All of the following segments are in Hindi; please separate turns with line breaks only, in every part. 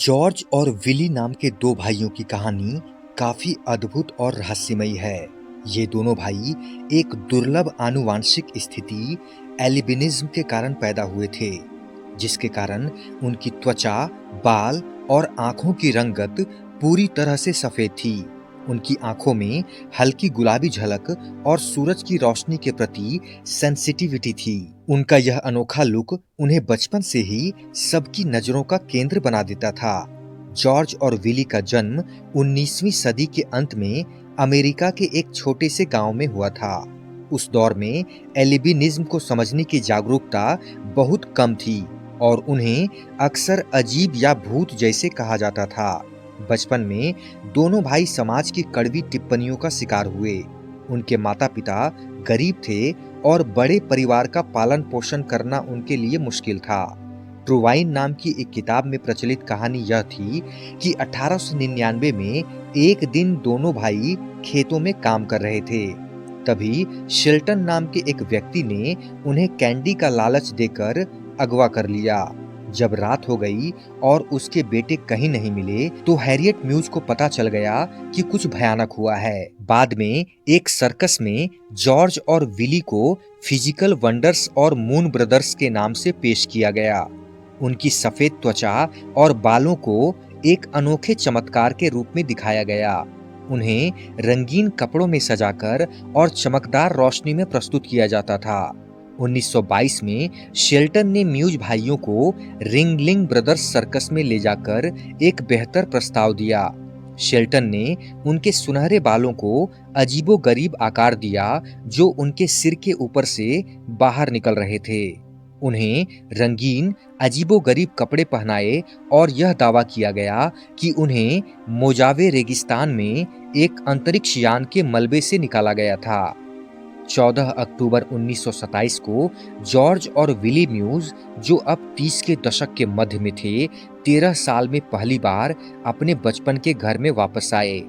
जॉर्ज और विली नाम के दो भाइयों की कहानी काफी अद्भुत और रहस्यमयी है। ये दोनों भाई एक दुर्लभ आनुवांशिक स्थिति एल्बिनिज्म के कारण पैदा हुए थे, जिसके कारण उनकी त्वचा, बाल और आंखों की रंगत पूरी तरह से सफेद थी। उनकी आंखों में हल्की गुलाबी झलक और सूरज की रोशनी के प्रति सेंसिटिविटी थी। उनका यह अनोखा लुक उन्हें बचपन से ही सबकी नजरों का केंद्र बना देता था। जॉर्ज और विली का जन्म 19वीं सदी के अंत में अमेरिका के एक छोटे से गांव में हुआ था। उस दौर में एल्बिनिज्म को समझने की जागरूकता बहुत कम थी और उन्हें अक्सर अजीब या भूत जैसे कहा जाता था। बचपन में दोनों भाई समाज की कड़वी टिप्पणियों का शिकार हुए। उनके माता-पिता गरीब थे और बड़े परिवार का पालन पोषण करना उनके लिए मुश्किल था। ट्रुवाइन नाम की एक किताब में प्रचलित कहानी यह थी कि 1899 में एक दिन दोनों भाई खेतों में काम कर रहे थे। तभी शेल्टन नाम के एक व्यक्ति ने उन्हें कैंडी का लालच देकर अगवा कर लिया। जब रात हो गई और उसके बेटे कहीं नहीं मिले, तो हैरियट म्यूज को पता चल गया कि कुछ भयानक हुआ है। बाद में एक सर्कस में जॉर्ज और विली को फिजिकल वंडर्स और मून ब्रदर्स के नाम से पेश किया गया। उनकी सफेद त्वचा और बालों को एक अनोखे चमत्कार के रूप में दिखाया गया। उन्हें रंगीन कपड़ों में सजाकर और चमकदार रोशनी में प्रस्तुत किया जाता था। 1922 में शेल्टन ने म्यूज भाइयों को रिंगलिंग ब्रदर्स सर्कस में ले जाकर एक बेहतर प्रस्ताव दिया। शेल्टन ने उनके सुनहरे बालों को अजीबोगरीब आकार दिया, जो उनके सिर के ऊपर से बाहर निकल रहे थे। उन्हें रंगीन अजीबोगरीब कपड़े पहनाए और यह दावा किया गया कि उन्हें मोजावे रेगिस्तान में एक अंतरिक्ष यान के मलबे से निकाला गया था। 14 अक्टूबर 1927 को जॉर्ज और विली म्यूज, जो अब 30 के दशक के मध्य में थे, 13 साल में पहली बार अपने बचपन के घर में वापस आए।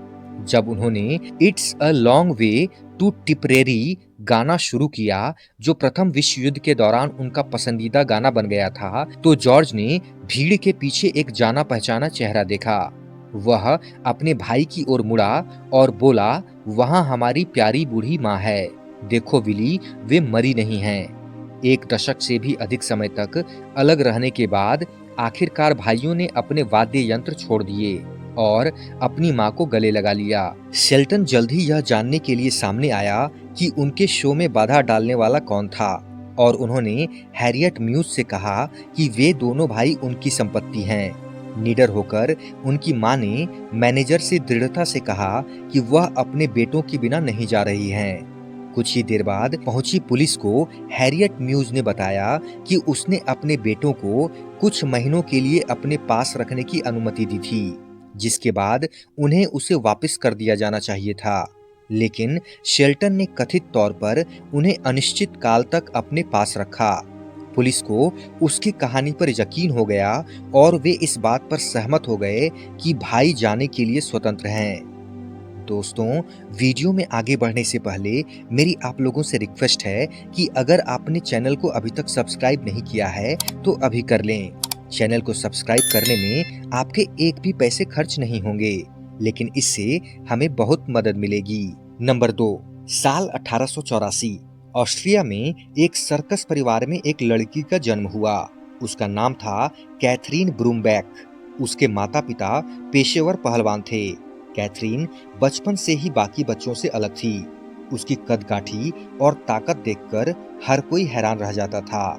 जब उन्होंने it's a long way to Tipperary गाना शुरू किया, जो प्रथम विश्व युद्ध के दौरान उनका पसंदीदा गाना बन गया था, तो जॉर्ज ने भीड़ के पीछे एक जाना पहचाना चेहरा देखा। वह अपने भाई की ओर मुड़ा और बोला, "वहां हमारी प्यारी बूढ़ी माँ है। देखो विली, वे मरी नहीं हैं।" एक दशक से भी अधिक समय तक अलग रहने के बाद आखिरकार भाइयों ने अपने वाद्य यंत्र छोड़ दिए और अपनी माँ को गले लगा लिया। शेल्टन जल्द ही यह जानने के लिए सामने आया कि उनके शो में बाधा डालने वाला कौन था, और उन्होंने हैरियट म्यूज से कहा कि वे दोनों भाई उनकी संपत्ति हैं। निडर होकर उनकी माँ ने मैनेजर से दृढ़ता से कहा कि वह अपने बेटों के बिना नहीं जा रही हैं। कुछ ही देर बाद पहुंची पुलिस को हैरियट म्यूज ने बताया कि उसने अपने बेटों को कुछ महीनों के लिए अपने पास रखने की अनुमति दी थी, जिसके बाद उन्हें उसे वापस कर दिया जाना चाहिए था। लेकिन शेल्टन ने कथित तौर पर उन्हें अनिश्चित काल तक अपने पास रखा। पुलिस को उसकी कहानी पर यकीन हो गया और वे इस बात पर सहमत हो गए कि भाई जाने के लिए स्वतंत्र हैं। दोस्तों, वीडियो में आगे बढ़ने से पहले मेरी आप लोगों से रिक्वेस्ट है कि अगर आपने चैनल को अभी तक सब्सक्राइब नहीं किया है तो अभी कर लें। चैनल को सब्सक्राइब करने में आपके एक भी पैसे खर्च नहीं होंगे, लेकिन इससे हमें बहुत मदद मिलेगी। नंबर 2, साल 1884 ऑस्ट्रिया में एक सर्कस परिवार में एक लड़की का जन्म हुआ। उसका नाम था कैथरीन ब्रूमबैक। उसके माता पिता पेशेवर पहलवान थे। कैथरीन बचपन से ही बाकी बच्चों से अलग थी। उसकी कद-काठी और ताकत देखकर हर कोई हैरान रह जाता था।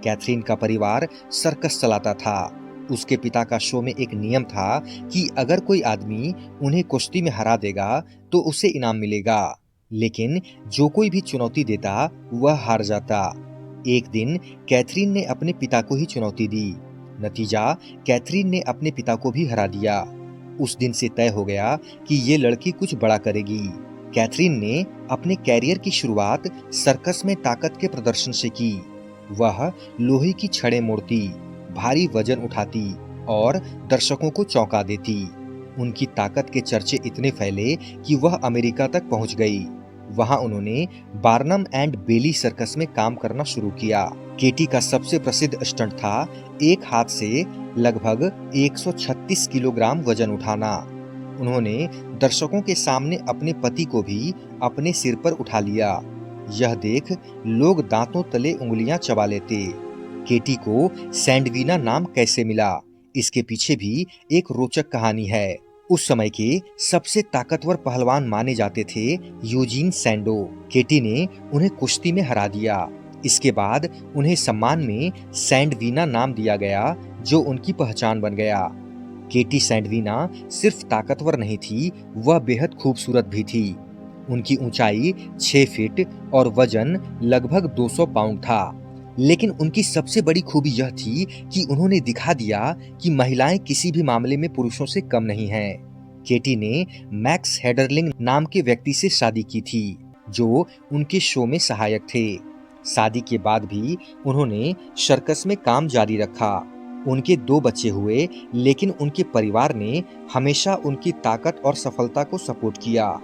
कैथरीन का परिवार सर्कस चलाता था। उसके पिता का शो में एक नियम था कि अगर कोई आदमी उन्हें कुश्ती में हरा देगा तो उसे इनाम मिलेगा, लेकिन जो कोई भी चुनौती देता वह हार जाता। एक दिन कैथरीन ने अपने पिता को ही चुनौती दी। नतीजा, कैथरीन ने अपने पिता को भी हरा दिया। उस दिन से तय हो गया कि ये लड़की कुछ बड़ा करेगी। कैथरीन ने अपने कैरियर की शुरुआत सर्कस में ताकत के प्रदर्शन से की। वह लोहे की छड़ें मोड़ती, भारी वजन उठाती और दर्शकों को चौंका देती। उनकी ताकत के चर्चे इतने फैले कि वह अमेरिका तक पहुंच गई। वहां उन्होंने बार्नम एंड बेली सर्कस में काम करना शुरू किया। केटी का सबसे प्रसिद्ध स्टंट था एक हाथ से लगभग 136 किलोग्राम वजन उठाना। उन्होंने दर्शकों के सामने अपने पति को भी अपने सिर पर उठा लिया। यह देख लोग दांतों तले उंगलियां चबा लेते। केटी को सैंडवीना नाम कैसे मिला, इसके पीछे भी एक रोचक कहानी है। उस समय के सबसे ताकतवर पहलवान माने जाते थे यूजीन सैंडो। केटी ने उन्हें कुश्ती में हरा दिया। इसके बाद उन्हें सम्मान में सैंडवीना नाम दिया गया, जो उनकी पहचान बन गया। केटी सैंडवीना सिर्फ ताकतवर नहीं थी, वह बेहद खूबसूरत भी थी। उनकी ऊंचाई 6 फीट और वजन लगभग 200 पाउंड था। लेकिन उनकी सबसे बड़ी खूबी यह थी कि उन्होंने दिखा दिया कि महिलाएं किसी भी मामले में पुरुषों से कम नहीं हैं। केटी ने मैक्स हेडरलिंग नाम के व्यक्ति से शादी की थी, जो उनके शो में सहायक थे। शादी के बाद भी उन्होंने सर्कस में काम जारी रखा। उनके 2 बच्चे हुए, लेकिन उनके परिवार ने हमेशा उनकी ताकत और सफलता को सपोर्ट किया।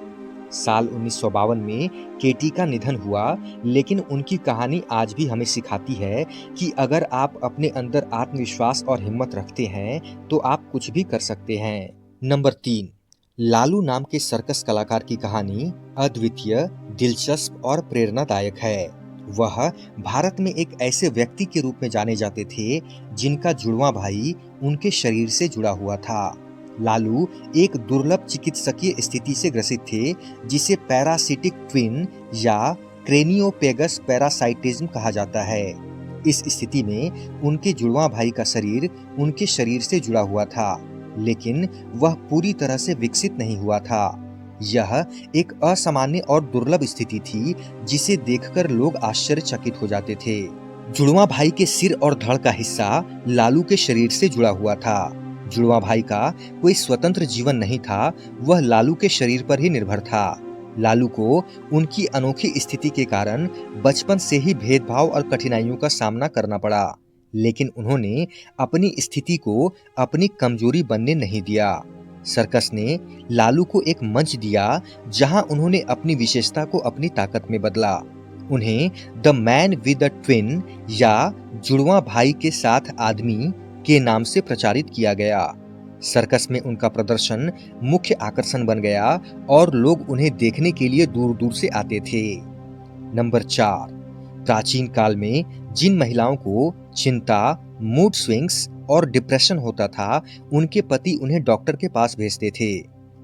साल 1952 में केटी का निधन हुआ, लेकिन उनकी कहानी आज भी हमें सिखाती है कि अगर आप अपने अंदर आत्मविश्वास और हिम्मत रखते हैं तो आप कुछ भी कर सकते हैं। नंबर 3, लालू नाम के सर्कस कलाकार की कहानी अद्वितीय, दिलचस्प और प्रेरणादायक है। वह भारत में एक ऐसे व्यक्ति के रूप में जाने जाते थे जिनका जुड़वां भाई उनके शरीर से जुड़ा हुआ था। लालू एक दुर्लभ चिकित्सकीय स्थिति से ग्रसित थे, जिसे पैरासिटिक ट्विन या क्रेनियोपेगस पैरासाइटिज्म कहा जाता है। इस स्थिति में उनके जुड़वां भाई का शरीर उनके शरीर से जुड़ा हुआ था, लेकिन वह पूरी तरह से विकसित नहीं हुआ था। यह एक असामान्य और दुर्लभ स्थिति थी, जिसे देखकर लोग आश्चर्यचकित हो जाते थे। जुड़वां भाई के सिर और धड़ का हिस्सा लालू के शरीर से जुड़ा हुआ था। जुड़वां भाई का कोई स्वतंत्र जीवन नहीं था, वह लालू के शरीर पर ही निर्भर था। लालू को उनकी अनोखी स्थिति के कारण बचपन से ही भेदभाव और कठिनाइयों का सामना करना पड़ा, लेकिन उन्होंने अपनी स्थिति को अपनी कमजोरी बनने नहीं दिया। सर्कस ने लालू को एक मंच दिया, जहां उन्होंने अपनी विशेषता को अपनी ताकत में बदला। उन्हें the man with the twin या जुड़वां भाई के साथ आदमी के नाम से प्रचारित किया गया। सर्कस में उनका प्रदर्शन मुख्य आकर्षण बन गया और लोग उन्हें देखने के लिए दूर दूर से आते थे। नंबर 4, प्राचीन काल में जिन महिलाओं को चिंता, मूड स्विंग्स और डिप्रेशन होता था, उनके पति उन्हें डॉक्टर के पास भेजते थे।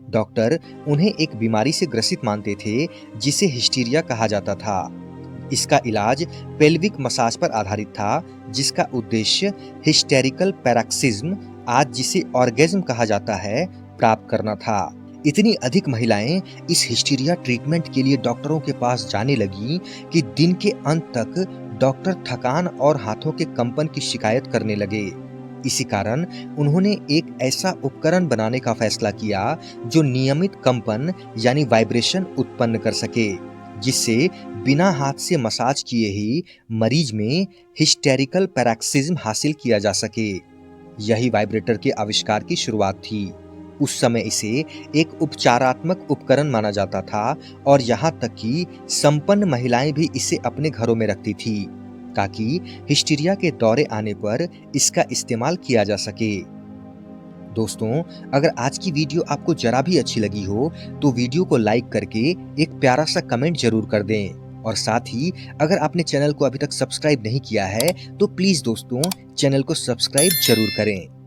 डॉक्टर उन्हें एक बीमारी से ग्रसित मानते थे, जिसे हिस्टीरिया कहा जाता था। इसका इलाज पेल्विक मसाज पर आधारित था, जिसका उद्देश्य हिस्टेरिकल पैरोक्सिज्म, आज जिसे ऑर्गेज्म कहा जाता है, प्राप्त करना था। इतनी अधिक महिलाएं इस हिस्टीरिया ट्रीटमेंट के लिए डॉक्टरों के पास जाने लगीं कि दिन के अंत तक डॉक्टर थकान और हाथों के कंपन की शिकायत करने लगे। इसी कारण उन्होंने एक ऐसा उपकरण बनाने का फैसला किया जो नियमित कंपन यानी वाइब्रेशन उत्पन्न कर सके, जिससे बिना हाथ से मसाज किए ही मरीज में हिस्टेरिकल पैरोक्सिज्म हासिल किया जा सके। यही वाइब्रेटर के आविष्कार की शुरुआत थी। उस समय इसे एक उपचारात्मक उपकरण माना जाता था और यहाँ तक कि संपन्न महिलाएं भी इसे अपने घरों में रखती थी, ताकि हिस्टीरिया के दौरे आने पर इसका इस्तेमाल किया जा सके। दोस्तों, अगर आज की वीडियो आपको जरा भी अच्छी लगी हो तो वीडियो को लाइक करके एक प्यारा सा कमेंट जरूर कर दें, और साथ ही अगर आपने चैनल को अभी तक सब्सक्राइब नहीं किया है तो प्लीज दोस्तों चैनल को सब्सक्राइब जरूर करें।